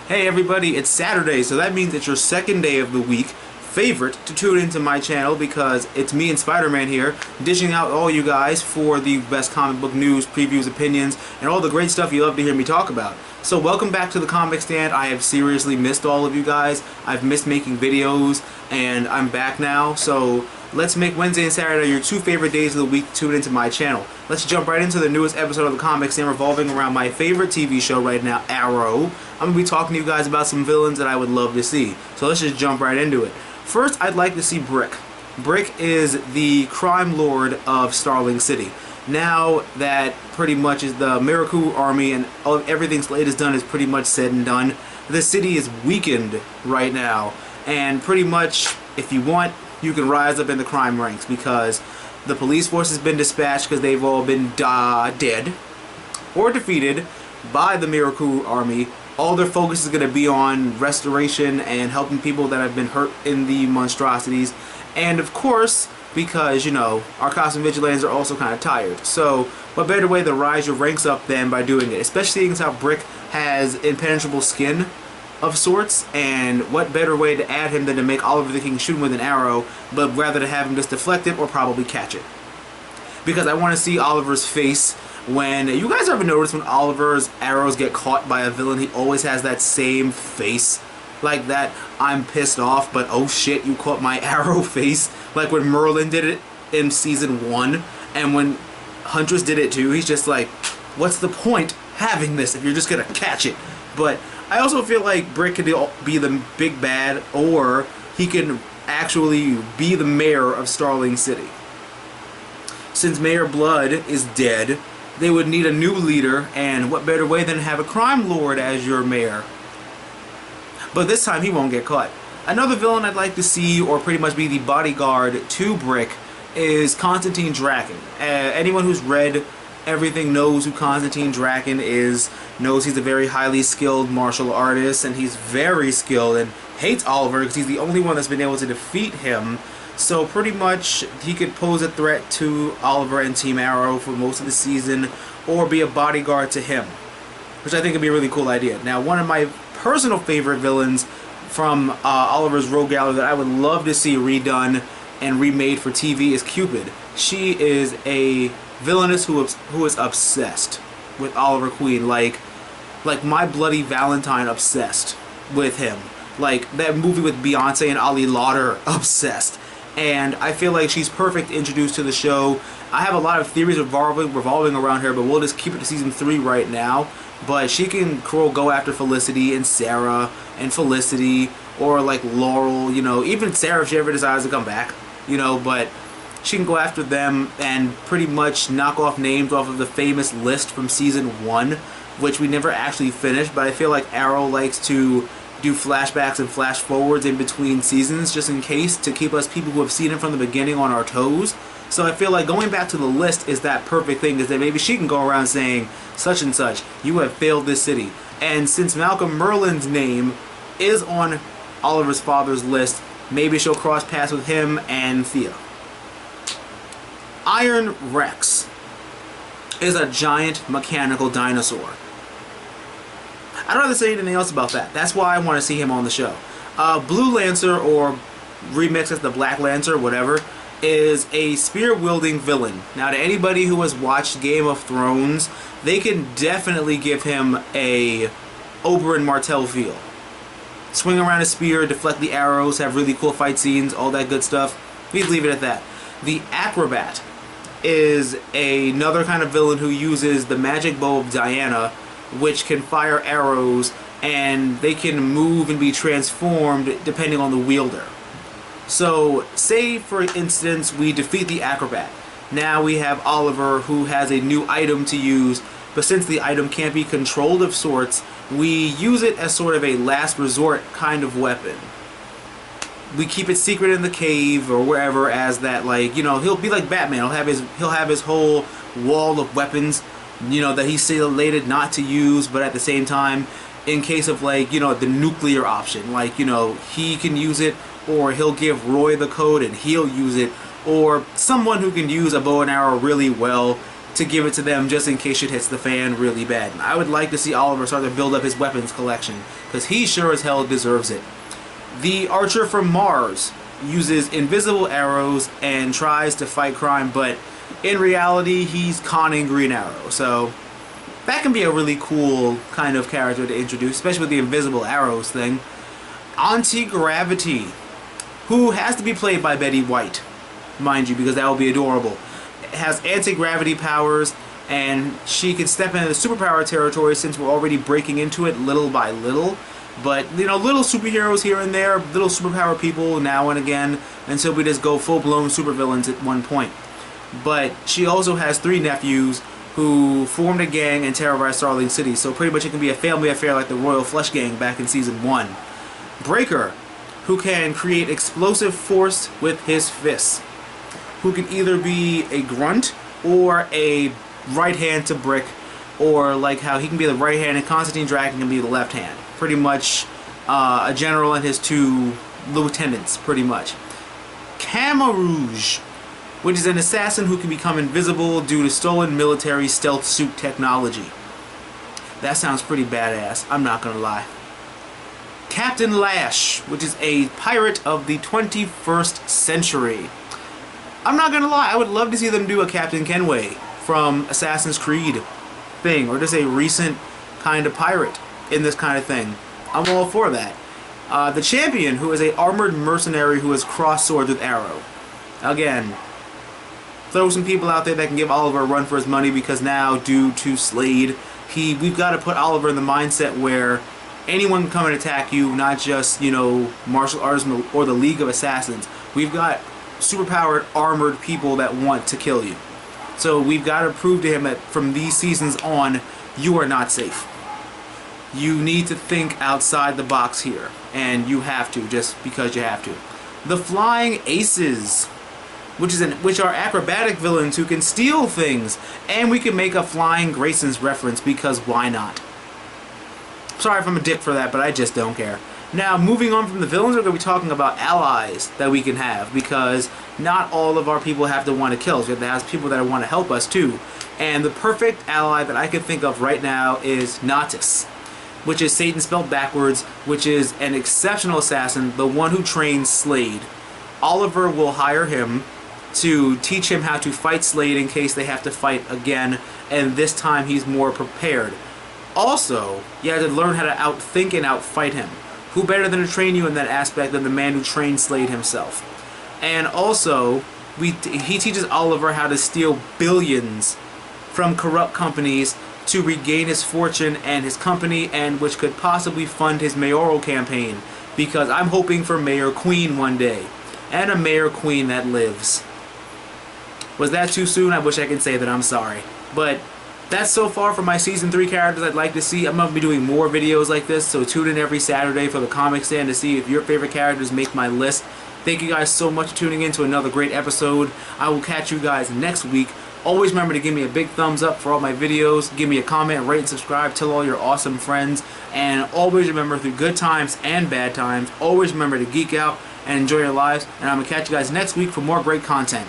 Hey everybody, it's Saturday, so that means it's your second day of the week favorite to tune into my channel because it's me and Spider-Man here dishing out all you guys for the best comic book news, previews, opinions, and all the great stuff you love to hear me talk about. So welcome back to the comic stand. I have seriously missed all of you guys. I've missed making videos and I'm back now, so let's make Wednesday and Saturday your two favorite days of the week to tune into my channel. Let's jump right into the newest episode of the comic stand revolving around my favorite TV show right now, Arrow. I'm going to be talking to you guys about some villains that I would love to see. So let's just jump right into it. First, I'd like to see Brick. Brick is the crime lord of Starling City. Now that pretty much is the Miracle Army and everything Slade has done is pretty much said and done, the city is weakened right now. And pretty much, if you want, you can rise up in the crime ranks because the police force has been dispatched because they've all been dead or defeated by the Miracle Army. All their focus is going to be on restoration and helping people that have been hurt in the monstrosities. And of course, because, you know, our costume vigilantes are also kind of tired. So, what better way to rise your ranks up than by doing it? Especially seeing as how Brick has impenetrable skin of sorts, and what better way to add him than to make Oliver the King shoot him with an arrow, but rather to have him just deflect it or probably catch it. Because I want to see Oliver's face when, you guys ever notice when Oliver's arrows get caught by a villain, he always has that same face, like that I'm pissed off, but oh shit, you caught my arrow face, like when Merlin did it in season 1, and when Huntress did it too, he's just like, what's the point having this if you're just gonna catch it? But I also feel like Brick could be the big bad, or he can actually be the mayor of Starling City. Since Mayor Blood is dead, they would need a new leader, and what better way than have a crime lord as your mayor? But this time he won't get caught. Another villain I'd like to see, or pretty much be the bodyguard to Brick, is Constantine Draken. Anyone who's read everything knows who Constantine Draken is, knows he's a very highly skilled martial artist, and he's very skilled and hates Oliver because he's the only one that's been able to defeat him. So pretty much he could pose a threat to Oliver and Team Arrow for most of the season, or be a bodyguard to him, which I think would be a really cool idea. Now, one of my personal favorite villains from Oliver's Rogue Gallery that I would love to see redone and remade for TV is Cupid. She is a villainess who is obsessed with Oliver Queen, like My Bloody Valentine obsessed with him, like that movie with Beyonce and Ali Lauder obsessed. And I feel like she's perfect introduced to the show. I have a lot of theories revolving around her, but we'll just keep it to season 3 right now. But she can go after Felicity and Sarah and Felicity, or like Laurel, you know, even Sarah if she ever decides to come back, you know, but she can go after them and pretty much knock off names off of the famous list from season 1, which we never actually finished, but I feel like Arrow likes to do flashbacks and flash forwards in between seasons just in case, to keep us people who have seen it from the beginning on our toes. So I feel like going back to the list is that perfect thing, is that maybe she can go around saying such and such, you have failed this city. And since Malcolm Merlin's name is on Oliver's father's list, maybe she'll cross paths with him and Thea. Iron Rex is a giant mechanical dinosaur. I don't have to say anything else about that. That's why I want to see him on the show. Blue Lancer, or remix as the Black Lancer, whatever, is a spear-wielding villain. Now, to anybody who has watched Game of Thrones, they can definitely give him a Oberyn Martell feel. Swing around a spear, deflect the arrows, have really cool fight scenes, all that good stuff. Please leave it at that. The Acrobat is another kind of villain who uses the magic bow of Diana, which can fire arrows, and they can move and be transformed depending on the wielder. So, say for instance we defeat the Acrobat. Now we have Oliver, who has a new item to use, but since the item can't be controlled of sorts, we use it as sort of a last resort kind of weapon. We keep it secret in the cave or wherever, as that, like, you know, he'll be like Batman. He'll have his whole wall of weapons, you know, that he's slated not to use, but at the same time, in case of, like, you know, the nuclear option, like, you know, he can use it, or he'll give Roy the code and he'll use it, or someone who can use a bow and arrow really well to give it to them just in case shit hits the fan really bad. And I would like to see Oliver start to build up his weapons collection, because he sure as hell deserves it. The Archer from Mars uses invisible arrows and tries to fight crime, but in reality he's conning Green Arrow, so that can be a really cool kind of character to introduce, especially with the invisible arrows thing. Anti-Gravity, who has to be played by Betty White, mind you, because that will be adorable. Has anti-gravity powers, and she can step into the superpower territory since we're already breaking into it little by little. But, you know, little superheroes here and there, little superpower people now and again, until we just go full-blown supervillains at one point. But she also has 3 nephews who formed a gang and terrorized Starling City, so pretty much it can be a family affair like the Royal Flush Gang back in Season 1. Breaker, who can create explosive force with his fists, who can either be a grunt or a right hand to Brick, or like how he can be the right hand and Constantine Dragon can be the left hand. Pretty much a general and his 2 lieutenants, pretty much. Camouflage, which is an assassin who can become invisible due to stolen military stealth suit technology. That sounds pretty badass, I'm not gonna lie. Captain Lash, which is a pirate of the 21st century. I'm not gonna lie, I would love to see them do a Captain Kenway from Assassin's Creed thing, or just a recent kind of pirate in this kind of thing. I'm all for that. The Champion, who is a armored mercenary who has cross swords with arrow. Again, throw some people out there that can give Oliver a run for his money, because now, due to Slade, we've got to put Oliver in the mindset where anyone can come and attack you, not just, you know, martial arts or the League of Assassins. We've got superpowered, armored people that want to kill you. So we've got to prove to him that from these seasons on, you are not safe. You need to think outside the box here, and you have to, just because you have to. The Flying Aces, which are acrobatic villains who can steal things, and we can make a Flying Grayson's reference, because why not? Sorry if I'm a dick for that, but I just don't care. Now, moving on from the villains, we're going to be talking about allies that we can have, because not all of our people have to want to kill us. We have to have people that want to help us too. And the perfect ally that I can think of right now is Natus, which is Satan spelled backwards, which is an exceptional assassin, the one who trains Slade. Oliver will hire him to teach him how to fight Slade in case they have to fight again, and this time he's more prepared. Also, you have to learn how to outthink and outfight him. Who better than to train you in that aspect than the man who trained Slade himself? And also, he teaches Oliver how to steal billions from corrupt companies to regain his fortune and his company, and which could possibly fund his mayoral campaign, because I'm hoping for Mayor Queen one day, and a Mayor Queen that lives. Was that too soon? I wish I could say that, I'm sorry. But that's so far for my Season 3 characters I'd like to see. I'm going to be doing more videos like this, so tune in every Saturday for the comic stand to see if your favorite characters make my list. Thank you guys so much for tuning in to another great episode. I will catch you guys next week. Always remember to give me a big thumbs up for all my videos. Give me a comment, rate, and subscribe. Tell all your awesome friends. And always remember, through good times and bad times, always remember to geek out and enjoy your lives. And I'm going to catch you guys next week for more great content.